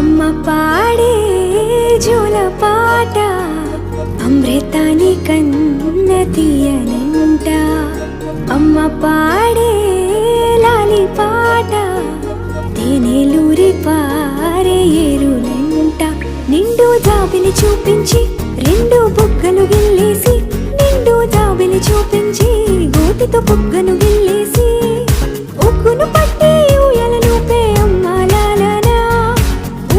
అమ్మ పాడే జోల పాట అమృతాని కన్న తీయనంట. అమ్మ పాడే లాలి పాట తేనెలూరి పారే ఏరులంట. నిండు జాబిలి చూపించి రెండు బుగ్గలు గిల్లేసి, నిండు జాబిలి చూపించి గోటితో బుగ్గను గిల్లేసి, ఉగ్గును పట్టి ఊయలలూపే అమ్మ లాలనా,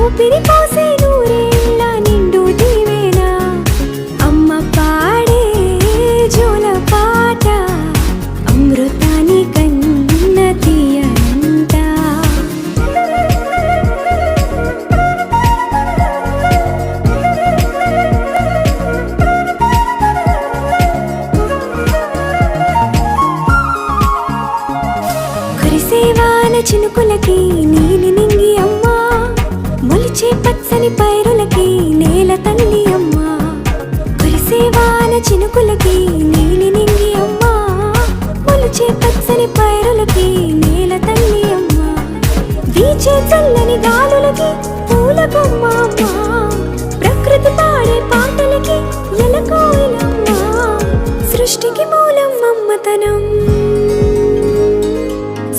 ఊపిరి పోసే నూరేళ్ళ నిండు దీవేనా. అమ్మ పాడే జోల పాట అమృతాని కన్న తీయనంట. కురిసేవాన చినుకులకి నీలి నింగి అమ్మ, మొలిచే పచ్చని పైరులకి నేల తల్లి అమ్మ. కురిసేవాన చినుకులకి నీలి నింగి అమ్మ, మొలిచే పచ్చని పైరులకి నేల తల్లి అమ్మ. వీచే చల్లని గాలులకి పూల బొమ్మ అమ్మ, ప్రకృతి పాడే పాటలకి ఎలకోయిలమ్మ. సృష్టికి మూలం అమ్మతనం,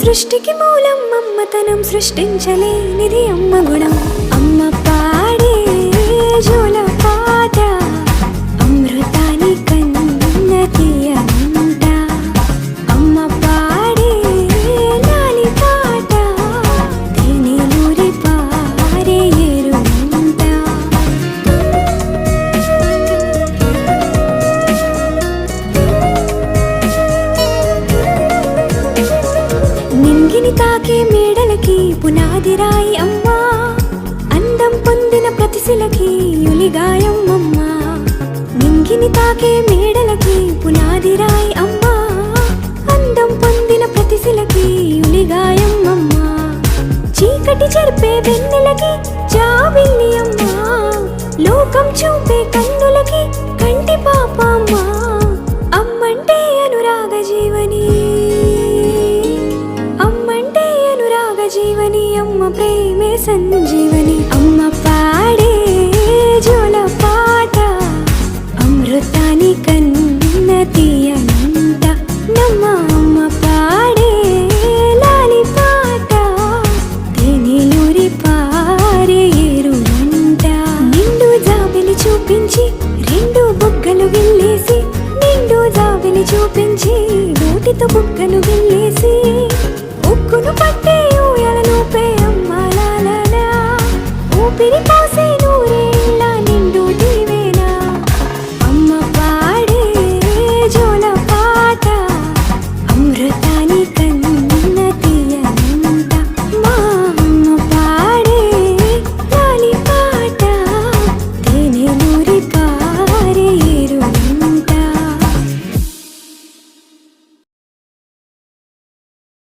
సృష్టికి మూలం అమ్మతనం, సృష్టించలేనిది అమ్మ గుణం. అమ్మ పాడే జోల పాట అమృతాని కన్న తీయనంట. అమ్మ పాడే లాలి పాట తేనెలూరి పారే ఏరులంట. నింగిని తాకే మేడలకి పునాది రాయి అమ్మ, అందం పొందిన ప్రతిశిలకి యులిగాయం అమ్మ. నింగిని తాకే మేడలకి పునాది రాయి అమ్మ, అందం పొందిన ప్రతిశిలకి యులిగాయం అమ్మ. చీకటి చెరిపే వెన్నెలకి జాబిల్లి అమ్మ, లోకం చూపే కన్నులకి కంటి పాప అమ్మ. అమ్మంటే అనురాగ జీవని, అమ్మంటే అనురాగ జీవని, అమ్మ ప్రేమే సంజీవని. అమ్మ పాడే జోల పాట అమృతాని కన్న తీయనంట. నమ్మ అమ్మ పాడే లాలి పాట తేనెలూరి పారే ఏరులంట. నిండు జాబిలి చూపించి రెండు బుగ్గలు గిల్లేసి, నిండు జాబిలి చూపించి నోటితో బుగ్గను గిల్లేసి, ఉక్కును పట్టి ఊయలలూపే అమ్మ లాలనా, ఊపిరి పోసే